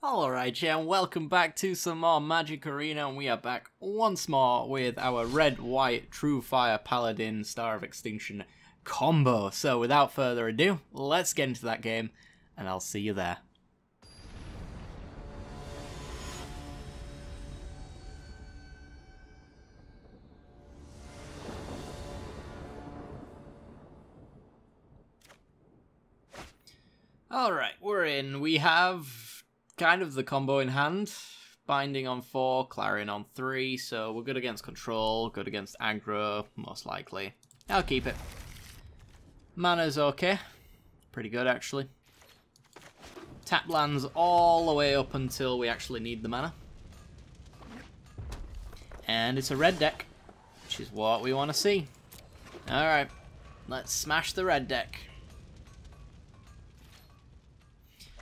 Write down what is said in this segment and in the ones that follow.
Alright, yeah, and welcome back to some more Magic Arena, and we are back once more with our red-white Truefire Paladin Star of Extinction combo. So without further ado, let's get into that game, and I'll see you there. Alright, we're in. We have kind of the combo in hand. Binding on 4, Clarion on 3, so we're good against control, good against aggro, most likely. I'll keep it. Mana's okay. Pretty good, actually. Tap lands all the way up until we actually need the mana. And it's a red deck, which is what we want to see. Alright, let's smash the red deck.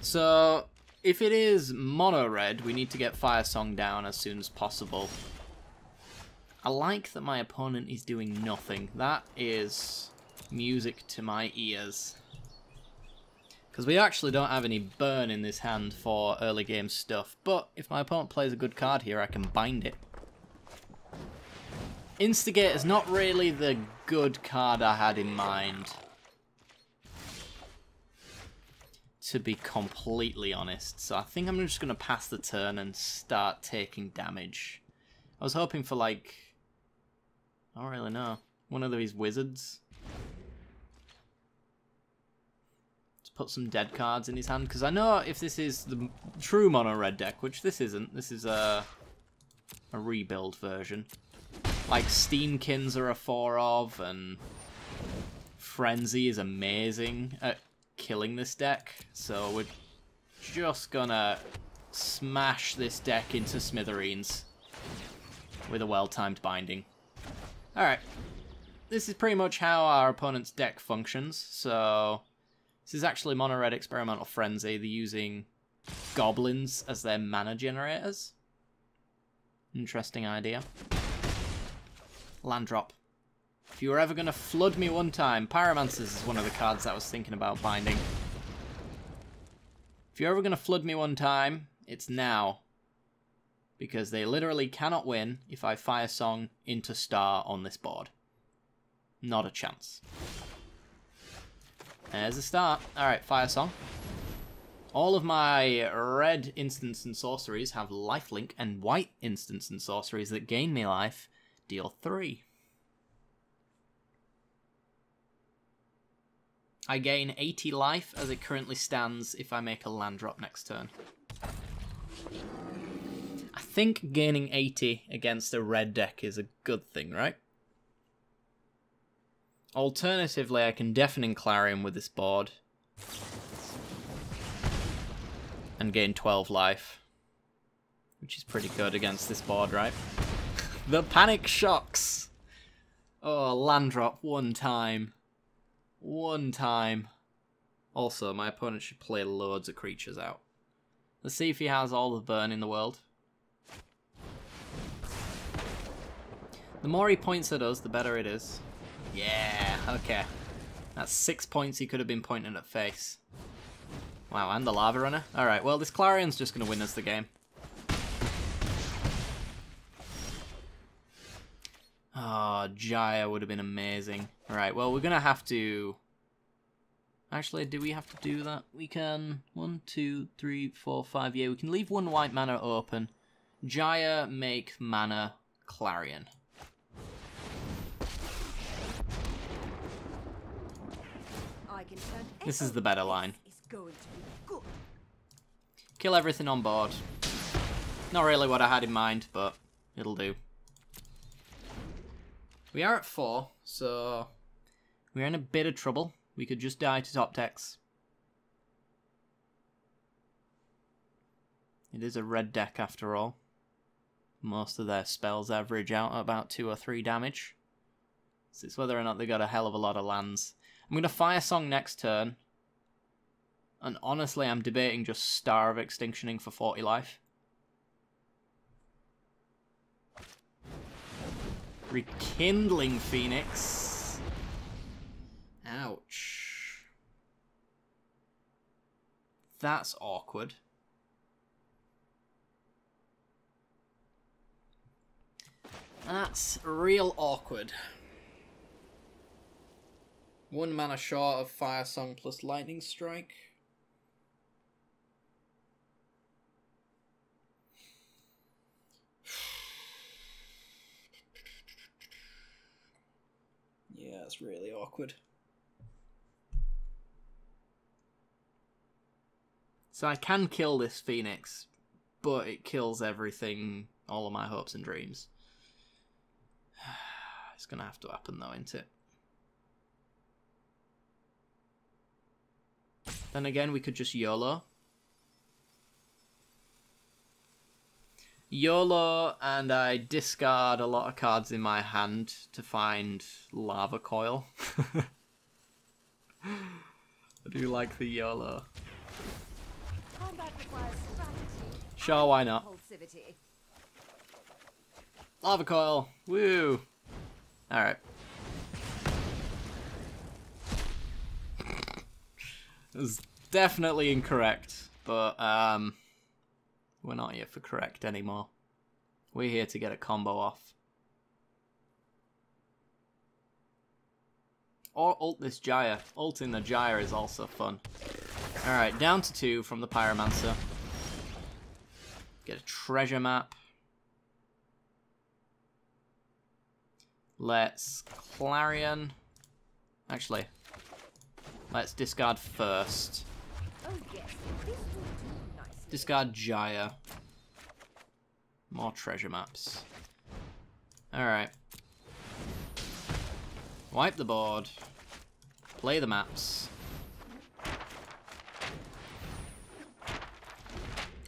So, if it is mono red, we need to get Fire Song down as soon as possible. I like that my opponent is doing nothing. That is music to my ears. Because we actually don't have any burn in this hand for early game stuff. But if my opponent plays a good card here, I can bind it. Instigate is not really the good card I had in mind, to be completely honest. So I think I'm just going to pass the turn and start taking damage. I was hoping for, like, I don't really know, one of these wizards. Let's put some dead cards in his hand, because I know if this is the true mono red deck, which this isn't, this is a rebuild version. Like Steamkins are a 4 of, and Frenzy is amazing at killing this deck, so we're just gonna smash this deck into smithereens with a well-timed binding. Alright, this is pretty much how our opponent's deck functions. So this is actually mono red experimental frenzy. They're using goblins as their mana generators. Interesting idea. Land drop. If you were ever going to flood me one time, Pyromancers is one of the cards I was thinking about binding. If you're ever going to flood me one time, it's now. Because they literally cannot win if I Fire Song into Star on this board. Not a chance. There's a start. Alright, Fire Song. All of my red instants and sorceries have lifelink, and white instants and sorceries that gain me life deal 3. I gain 80 life as it currently stands if I make a land drop next turn. I think gaining 80 against a red deck is a good thing, right? Alternatively, I can Deafening Clarion with this board and gain 12 life, which is pretty good against this board, right? The Panic Shocks! Oh, land drop one time. One time. Also, my opponent should play loads of creatures out. Let's see if he has all the burn in the world. The more he points at us, the better it is. Yeah, okay. That's 6 points he could have been pointing at face. Wow, and the Lava Runner. Alright, well, this Clarion's just going to win us the game. Oh, Jaya would have been amazing. Alright, well, we're going to have to... Actually, do we have to do that? We can... 1, 2, 3, 4, 5... Yeah, we can leave one white mana open. Jaya, make mana, Clarion. This is the better line. Kill everything on board. Not really what I had in mind, but it'll do. We are at 4, so we're in a bit of trouble. We could just die to top decks. It is a red deck after all. Most of their spells average out at about 2 or 3 damage. So it's whether or not they got a hell of a lot of lands. I'm going to Fire Song next turn. And honestly, I'm debating just Star of Extinctioning for 40 life. Rekindling Phoenix. Ouch. That's awkward. That's real awkward. 1 mana short of Fire Song plus Lightning Strike. Yeah, it's really awkward. So I can kill this Phoenix, but it kills everything, all of my hopes and dreams. It's gonna have to happen though, isn't it? Then again, we could just YOLO. YOLO, and I discard a lot of cards in my hand to find Lava Coil. I do like the YOLO. Sure, why not? Lava Coil, woo! Alright. It was definitely incorrect, but we're not here for correct anymore. We're here to get a combo off. Or ult this Jaya. Ulting the Jaya is also fun. Alright, down to 2 from the Pyromancer. Get a treasure map. Let's Clarion. Actually, let's discard first. Discard Jaya. More treasure maps. Alright. Wipe the board. Play the maps.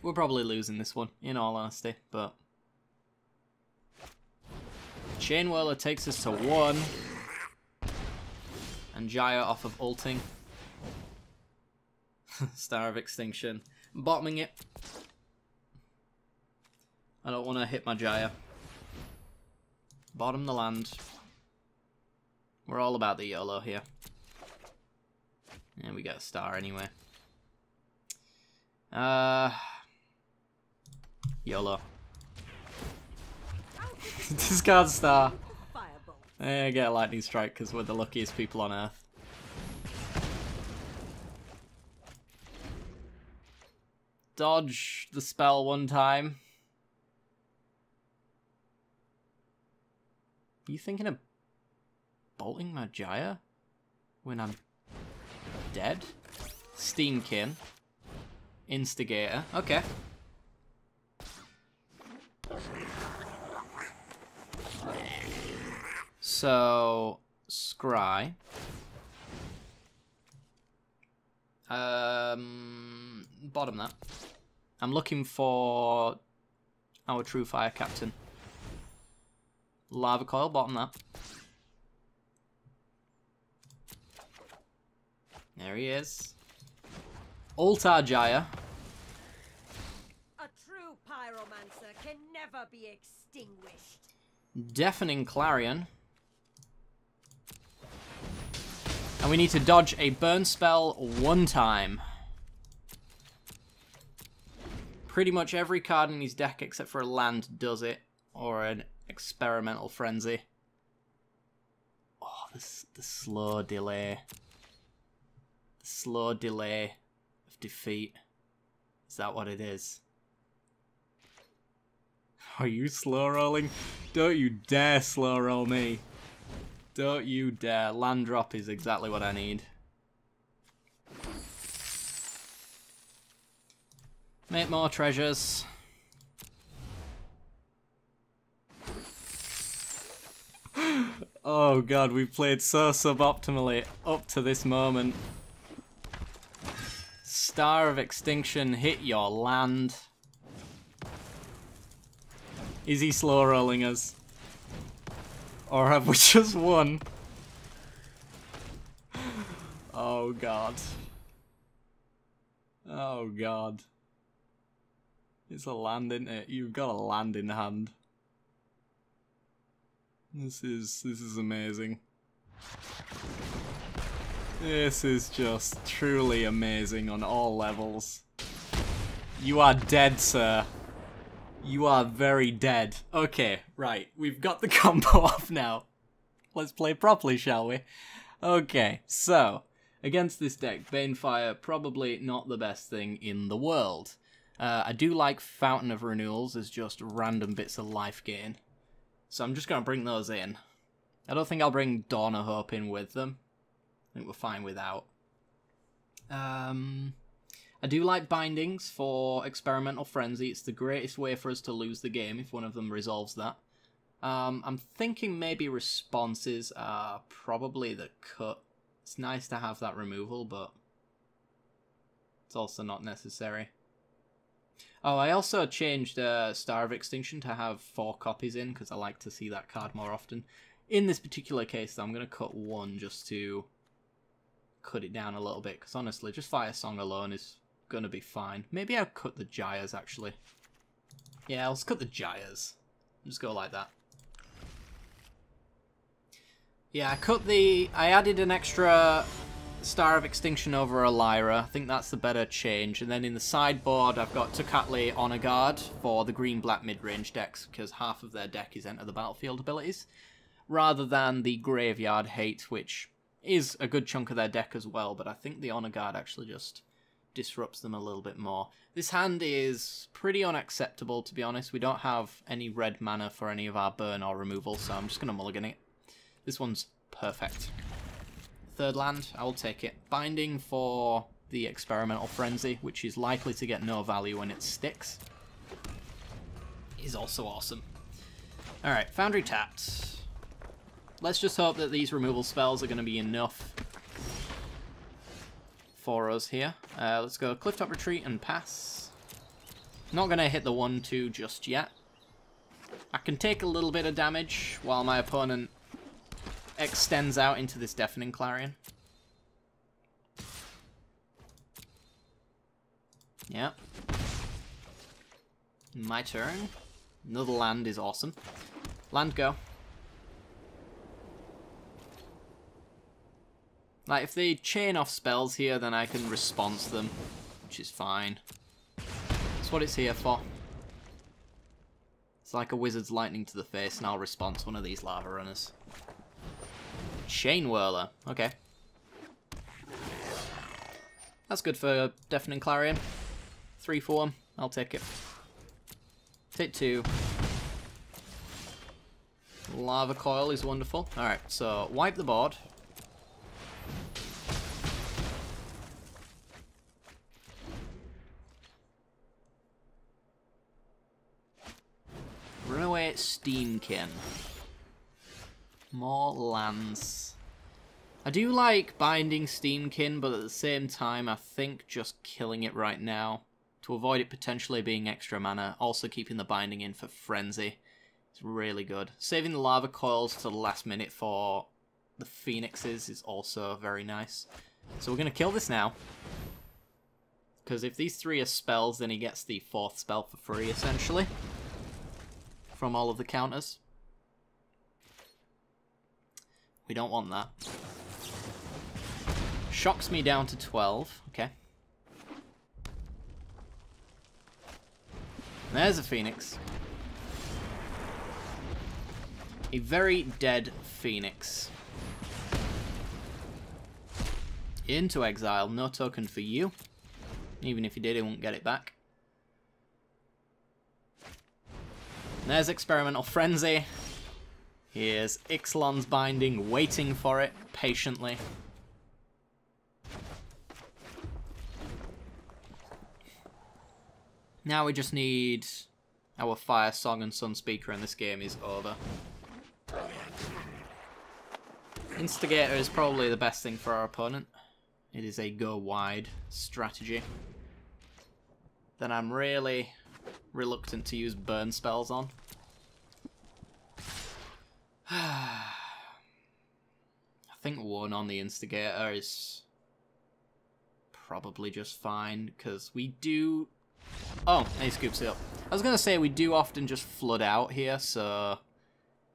We're probably losing this one, in all honesty, but... Chain Whirler takes us to 1. And Jaya off of ulting. Star of Extinction. Bottoming it. I don't want to hit my Jaya. Bottom the land. We're all about the YOLO here. And we get a star anyway. YOLO. Discard star. I get a lightning strike because we're the luckiest people on Earth. Dodge the spell 1 time. Are you thinking of bolting my Jaya when I'm dead? Steamkin. Instigator. Okay. So, scry. Bottom that. I'm looking for our Truefire captain. Lava Coil, bottom that. There he is. Altar Jaya. A true pyromancer can never be extinguished. Deafening Clarion. And we need to dodge a burn spell 1 time. Pretty much every card in his deck except for a land does it. Or an experimental frenzy. Oh, the slow delay. The slow delay of defeat. Is that what it is? Are you slow rolling? Don't you dare slow roll me. Don't you dare. Land drop is exactly what I need. Make more treasures. Oh god, we've played so suboptimally up to this moment. Star of Extinction, hit your land. Is he slow rolling us? Or have we just won? Oh god. Oh god. It's a land, isn't it? You've got a land in hand. This is amazing. This is just truly amazing on all levels. You are dead, sir. You are very dead. Okay, right. We've got the combo off now. Let's play properly, shall we? Okay, so, against this deck, Banefire, probably not the best thing in the world. I do like Fountain of Renewals as just random bits of life gain. So I'm just going to bring those in. I don't think I'll bring Dawn of Hope in with them. I think we're fine without. I do like Bindings for Experimental Frenzy. It's the greatest way for us to lose the game if one of them resolves that. I'm thinking maybe Responses are probably the cut. It's nice to have that removal, but it's also not necessary. Oh, I also changed Star of Extinction to have 4 copies in, because I like to see that card more often. In this particular case, though, I'm going to cut 1 just to cut it down a little bit, because honestly, just Fire Song alone is going to be fine. Maybe I'll cut the Gyres, actually. Yeah, let's cut the Gyres. Just go like that. Yeah, I added an extra Star of Extinction over a Lyra. I think that's the better change. And then in the sideboard, I've got Tocatli Honor Guard for the green-black mid-range decks, because half of their deck is Enter the Battlefield abilities, rather than the Graveyard Hate, which is a good chunk of their deck as well, but I think the Honor Guard actually just disrupts them a little bit more. This hand is pretty unacceptable, to be honest. We don't have any red mana for any of our burn or removal, so I'm just going to mulligan it. This one's perfect. Third land, I will take it. Binding for the Experimental Frenzy, which is likely to get no value when it sticks, is also awesome. Alright, Foundry tapped. Let's just hope that these removal spells are going to be enough for us here. Let's go Clifftop Retreat and pass. Not going to hit the 1-2 just yet. I can take a little bit of damage while my opponent extends out into this Deafening Clarion. Yeah. My turn. Another land is awesome. Land go. Like, if they chain off spells here, then I can response them, which is fine. That's what it's here for. It's like a Wizard's Lightning to the face, and I'll response one of these Lava Runners. Chain Whirler. Okay. That's good for Deafening Clarion. 3 for 1. I'll take it. Take 2. Lava Coil is wonderful. Alright, so wipe the board. Runaway Steamkin. More lands. I do like binding Steamkin, but at the same time, I think just killing it right now to avoid it potentially being extra mana, also keeping the binding in for Frenzy, is really good. Saving the Lava Coils to the last minute for the Phoenixes is also very nice. So we're going to kill this now, because if these 3 are spells, then he gets the 4th spell for free, essentially, from all of the counters. We don't want that. Shocks me down to 12. Okay. There's a Phoenix. A very dead Phoenix. Into exile. No token for you. Even if you did, he won't get it back. There's Experimental Frenzy. Here's Ixalan's Binding, waiting for it patiently. Now we just need our Fire Song and Sunspeaker, and this game is over. Instigator is probably the best thing for our opponent. It is a go wide strategy that I'm really reluctant to use burn spells on. I think 1 on the Instigator is probably just fine, because we do... Oh, and he scoops it up. I was going to say we do often just flood out here, so,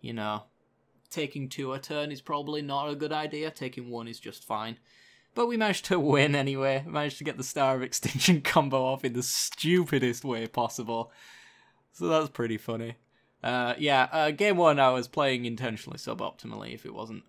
you know, taking 2 a turn is probably not a good idea. Taking 1 is just fine. But we managed to win anyway. We managed to get the Star of Extinction combo off in the stupidest way possible. So that's pretty funny. Game 1 I was playing intentionally suboptimally if it wasn't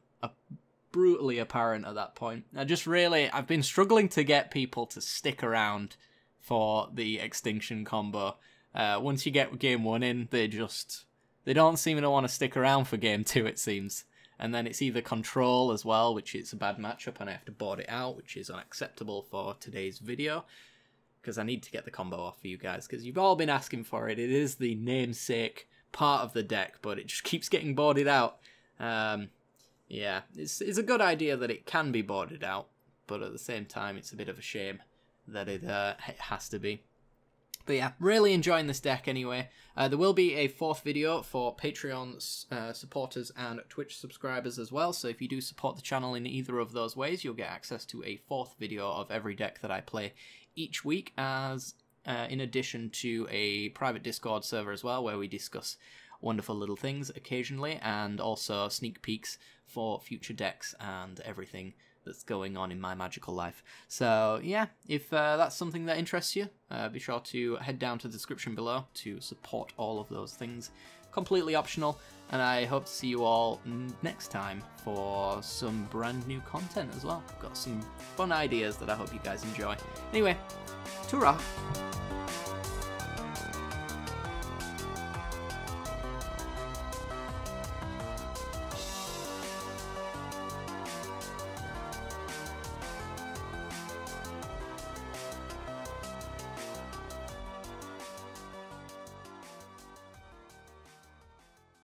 brutally apparent at that point. I've been struggling to get people to stick around for the Extinction combo. Once you get Game 1 in, they don't seem to want to stick around for Game 2, it seems. And then it's either Control as well, which is a bad matchup and I have to board it out, which is unacceptable for today's video. Because I need to get the combo off for you guys, because you've all been asking for it. It is the namesake part of the deck, but it just keeps getting boarded out. Yeah, it's a good idea that it can be boarded out, but at the same time, it's a bit of a shame that it has to be. But yeah, really enjoying this deck anyway. There will be a 4th video for Patreon supporters and Twitch subscribers as well, so if you do support the channel in either of those ways, you'll get access to a 4th video of every deck that I play each week, as in addition to a private Discord server as well, where we discuss wonderful little things occasionally, and also sneak peeks for future decks and everything that's going on in my magical life. So yeah, if that's something that interests you, be sure to head down to the description below to support all of those things. Completely optional, and I hope to see you all next time for some brand new content as well. Got some fun ideas that I hope you guys enjoy. Anyway, ta-ra!